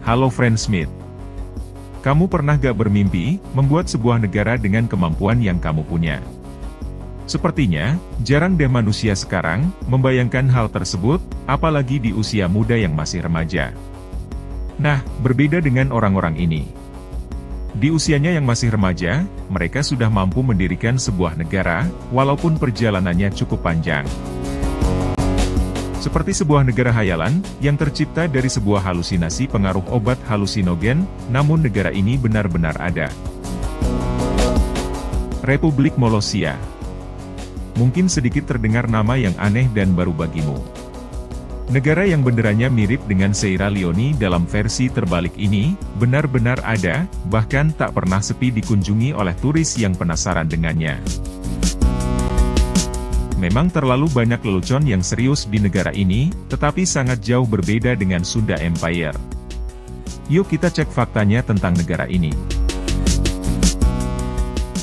Halo Friendsmith. Kamu pernah gak bermimpi, membuat sebuah negara dengan kemampuan yang kamu punya? Sepertinya, jarang deh manusia sekarang, membayangkan hal tersebut, apalagi di usia muda yang masih remaja. Nah, berbeda dengan orang-orang ini. Di usianya yang masih remaja, mereka sudah mampu mendirikan sebuah negara, walaupun perjalanannya cukup panjang. Seperti sebuah negara hayalan, yang tercipta dari sebuah halusinasi pengaruh obat halusinogen, namun negara ini benar-benar ada. Republik Molossia. Mungkin sedikit terdengar nama yang aneh dan baru bagimu. Negara yang benderanya mirip dengan Sierra Leone dalam versi terbalik ini, benar-benar ada, bahkan tak pernah sepi dikunjungi oleh turis yang penasaran dengannya. Memang terlalu banyak lelucon yang serius di negara ini, tetapi sangat jauh berbeda dengan Sunda Empire. Yuk kita cek faktanya tentang negara ini.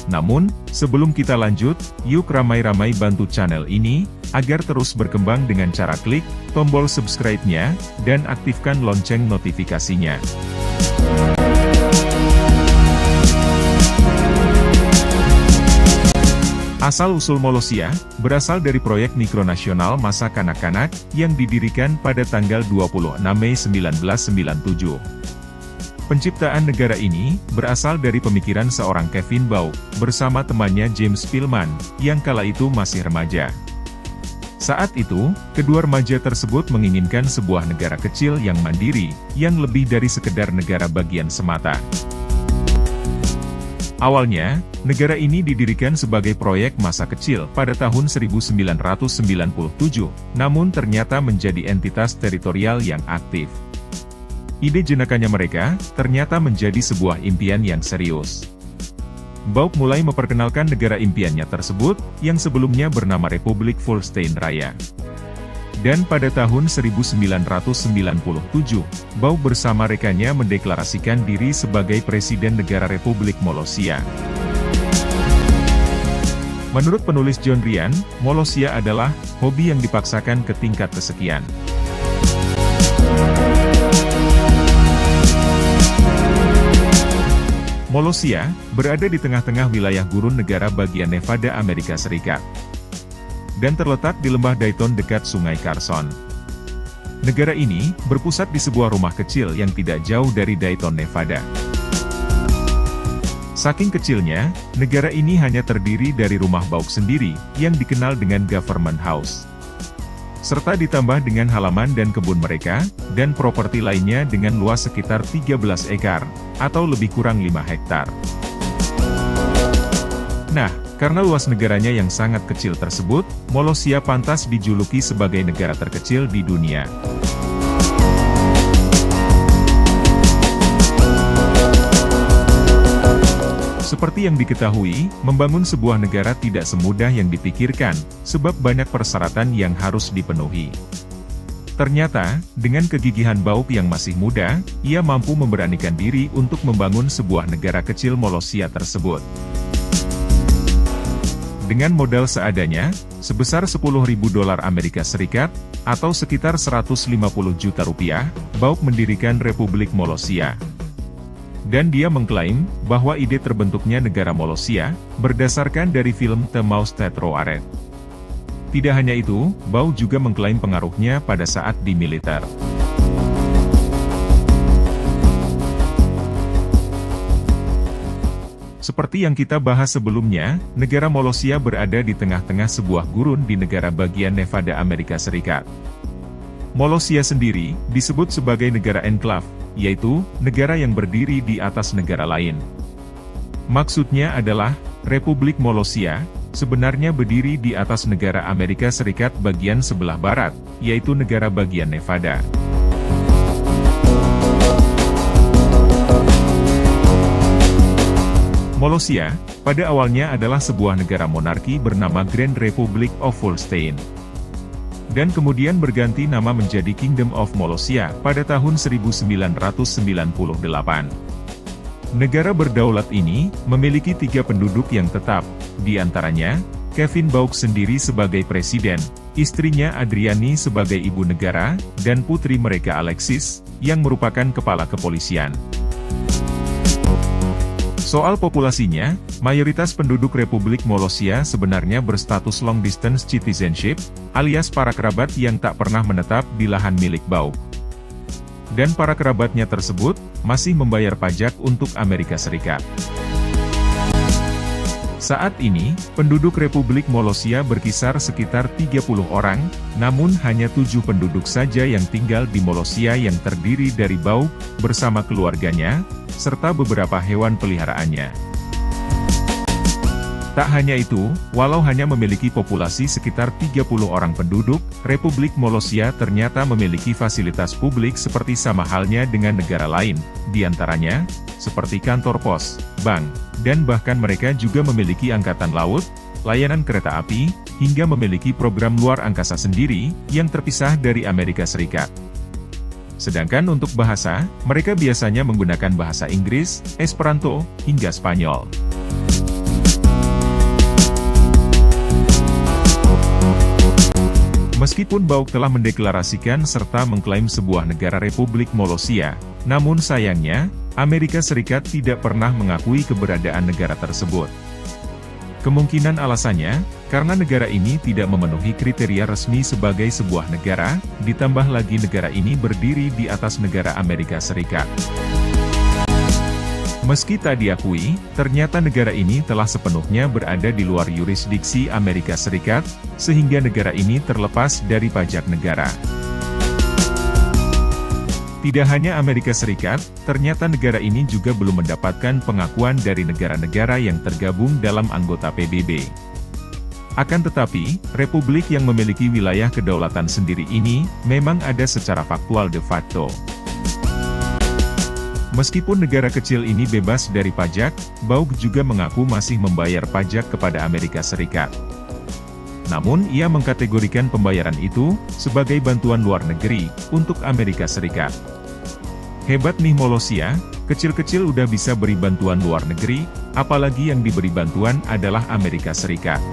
Namun, sebelum kita lanjut, yuk ramai-ramai bantu channel ini, agar terus berkembang dengan cara klik tombol subscribe-nya, dan aktifkan lonceng notifikasinya. Asal-usul Molossia, berasal dari proyek mikronasional masa kanak-kanak, yang didirikan pada tanggal 26 Mei 1997. Penciptaan negara ini, berasal dari pemikiran seorang Kevin Baugh, bersama temannya James Pillman, yang kala itu masih remaja. Saat itu, kedua remaja tersebut menginginkan sebuah negara kecil yang mandiri, yang lebih dari sekedar negara bagian semata. Awalnya, negara ini didirikan sebagai proyek masa kecil pada tahun 1997, namun ternyata menjadi entitas teritorial yang aktif. Ide jenakannya mereka, ternyata menjadi sebuah impian yang serius. Baugh mulai memperkenalkan negara impiannya tersebut, yang sebelumnya bernama Republik Volstein Raya. Dan pada tahun 1997, Baugh bersama rekannya mendeklarasikan diri sebagai Presiden Negara Republik Molossia. Menurut penulis John Ryan, Molossia adalah hobi yang dipaksakan ke tingkat kesekian. Molossia berada di tengah-tengah wilayah gurun negara bagian Nevada, Amerika Serikat. Dan terletak di lembah Dayton dekat Sungai Carson. Negara ini berpusat di sebuah rumah kecil yang tidak jauh dari Dayton, Nevada. Saking kecilnya, negara ini hanya terdiri dari rumah Baugh sendiri, yang dikenal dengan Government House. Serta ditambah dengan halaman dan kebun mereka, dan properti lainnya dengan luas sekitar 13 ekar, atau lebih kurang 5 hektar. Nah, karena luas negaranya yang sangat kecil tersebut, Molossia pantas dijuluki sebagai negara terkecil di dunia. Seperti yang diketahui, membangun sebuah negara tidak semudah yang dipikirkan, sebab banyak persyaratan yang harus dipenuhi. Ternyata, dengan kegigihan Baugh yang masih muda, ia mampu memberanikan diri untuk membangun sebuah negara kecil Molossia tersebut. Dengan modal seadanya, sebesar $10.000 Amerika Serikat, atau sekitar 150 juta rupiah, Baugh mendirikan Republik Molossia. Dan dia mengklaim, bahwa ide terbentuknya negara Molossia, berdasarkan dari film The Mouse That Roared. Tidak hanya itu, Baugh juga mengklaim pengaruhnya pada saat di militer. Seperti yang kita bahas sebelumnya, negara Molossia berada di tengah-tengah sebuah gurun di negara bagian Nevada, Amerika Serikat. Molossia sendiri, disebut sebagai negara enklave, yaitu, negara yang berdiri di atas negara lain. Maksudnya adalah, Republik Molossia, sebenarnya berdiri di atas negara Amerika Serikat bagian sebelah barat, yaitu negara bagian Nevada. Molossia, pada awalnya adalah sebuah negara monarki bernama Grand Republic of Volstein. Dan kemudian berganti nama menjadi Kingdom of Molossia pada tahun 1998. Negara berdaulat ini, memiliki 3 penduduk yang tetap, di antaranya, Kevin Bauk sendiri sebagai presiden, istrinya Adriani sebagai ibu negara, dan putri mereka Alexis, yang merupakan kepala kepolisian. Soal populasinya, mayoritas penduduk Republik Molossia sebenarnya berstatus long distance citizenship, alias para kerabat yang tak pernah menetap di lahan milik Bauk. Dan para kerabatnya tersebut, masih membayar pajak untuk Amerika Serikat. Saat ini, penduduk Republik Molossia berkisar sekitar 30 orang, namun hanya 7 penduduk saja yang tinggal di Molossia yang terdiri dari Bauk, bersama keluarganya, serta beberapa hewan peliharaannya. Tak hanya itu, walau hanya memiliki populasi sekitar 30 orang penduduk, Republik Molossia ternyata memiliki fasilitas publik seperti sama halnya dengan negara lain, diantaranya, seperti kantor pos, bank, dan bahkan mereka juga memiliki angkatan laut, layanan kereta api, hingga memiliki program luar angkasa sendiri, yang terpisah dari Amerika Serikat. Sedangkan untuk bahasa, mereka biasanya menggunakan bahasa Inggris, Esperanto, hingga Spanyol. Meskipun Bauk telah mendeklarasikan serta mengklaim sebuah negara Republik Molossia, namun sayangnya, Amerika Serikat tidak pernah mengakui keberadaan negara tersebut. Kemungkinan alasannya, karena negara ini tidak memenuhi kriteria resmi sebagai sebuah negara, ditambah lagi negara ini berdiri di atas negara Amerika Serikat. Meski tak diakui, ternyata negara ini telah sepenuhnya berada di luar yurisdiksi Amerika Serikat, sehingga negara ini terlepas dari pajak negara. Tidak hanya Amerika Serikat, ternyata negara ini juga belum mendapatkan pengakuan dari negara-negara yang tergabung dalam anggota PBB. Akan tetapi, republik yang memiliki wilayah kedaulatan sendiri ini, memang ada secara faktual de facto. Meskipun negara kecil ini bebas dari pajak, Bauk juga mengaku masih membayar pajak kepada Amerika Serikat. Namun ia mengkategorikan pembayaran itu, sebagai bantuan luar negeri, untuk Amerika Serikat. Hebat nih Molossia, kecil-kecil udah bisa beri bantuan luar negeri, apalagi yang diberi bantuan adalah Amerika Serikat.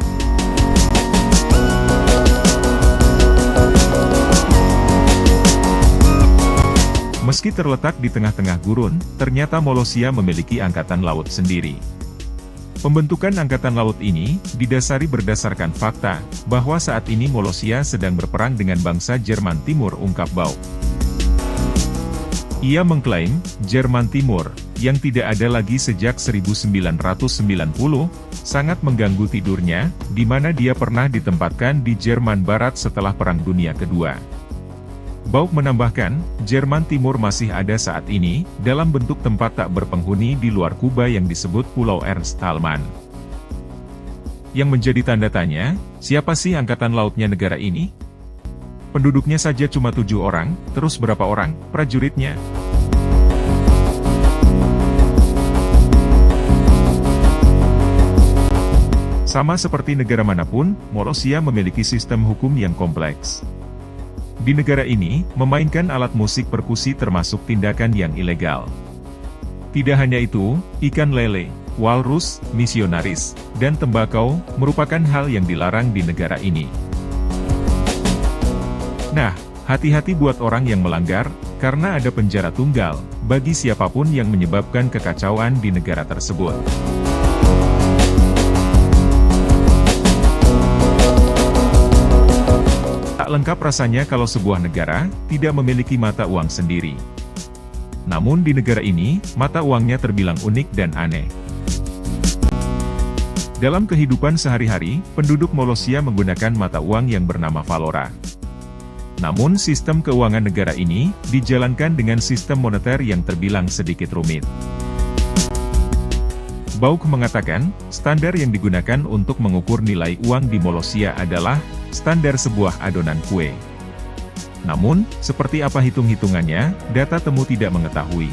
Meski terletak di tengah-tengah gurun, ternyata Molossia memiliki angkatan laut sendiri. Pembentukan angkatan laut ini, didasari berdasarkan fakta, bahwa saat ini Molossia sedang berperang dengan bangsa Jerman Timur, ungkap Bauk. Ia mengklaim, Jerman Timur, yang tidak ada lagi sejak 1990, sangat mengganggu tidurnya, di mana dia pernah ditempatkan di Jerman Barat setelah Perang Dunia Kedua. Bauk menambahkan, Jerman Timur masih ada saat ini, dalam bentuk tempat tak berpenghuni di luar Kuba yang disebut Pulau Ernst Thälmann. Yang menjadi tanda tanya, siapa sih angkatan lautnya negara ini? Penduduknya saja cuma 7 orang, terus berapa orang prajuritnya? Sama seperti negara manapun, Molossia memiliki sistem hukum yang kompleks. Di negara ini, memainkan alat musik perkusi termasuk tindakan yang ilegal. Tidak hanya itu, ikan lele, walrus, misionaris, dan tembakau, merupakan hal yang dilarang di negara ini. Nah, hati-hati buat orang yang melanggar, karena ada penjara tunggal, bagi siapapun yang menyebabkan kekacauan di negara tersebut. Tak lengkap rasanya kalau sebuah negara, tidak memiliki mata uang sendiri. Namun di negara ini, mata uangnya terbilang unik dan aneh. Dalam kehidupan sehari-hari, penduduk Molossia menggunakan mata uang yang bernama Valora. Namun sistem keuangan negara ini, dijalankan dengan sistem moneter yang terbilang sedikit rumit. Bauk mengatakan, standar yang digunakan untuk mengukur nilai uang di Molossia adalah, standar sebuah adonan kue. Namun, seperti apa hitung-hitungannya, data temu tidak mengetahui.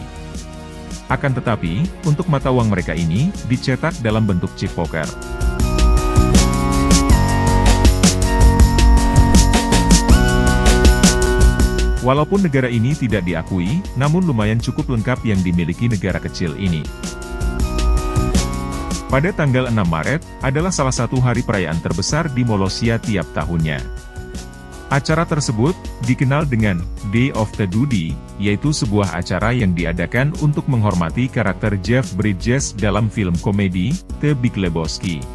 Akan tetapi, untuk mata uang mereka ini, dicetak dalam bentuk chip poker. Walaupun negara ini tidak diakui, namun lumayan cukup lengkap yang dimiliki negara kecil ini. Pada tanggal 6 Maret, adalah salah satu hari perayaan terbesar di Molossia tiap tahunnya. Acara tersebut, dikenal dengan Day of the Dude, yaitu sebuah acara yang diadakan untuk menghormati karakter Jeff Bridges dalam film komedi, The Big Lebowski.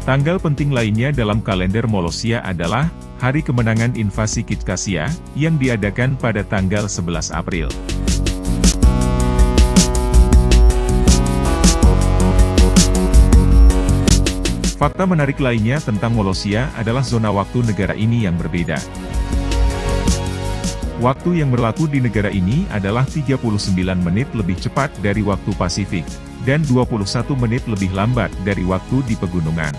Tanggal penting lainnya dalam kalender Molossia adalah Hari Kemenangan Invasi Khizkasia, yang diadakan pada tanggal 11 April. Fakta menarik lainnya tentang Molossia adalah zona waktu negara ini yang berbeda. Waktu yang berlaku di negara ini adalah 39 menit lebih cepat dari waktu Pasifik, dan 21 menit lebih lambat dari waktu di pegunungan.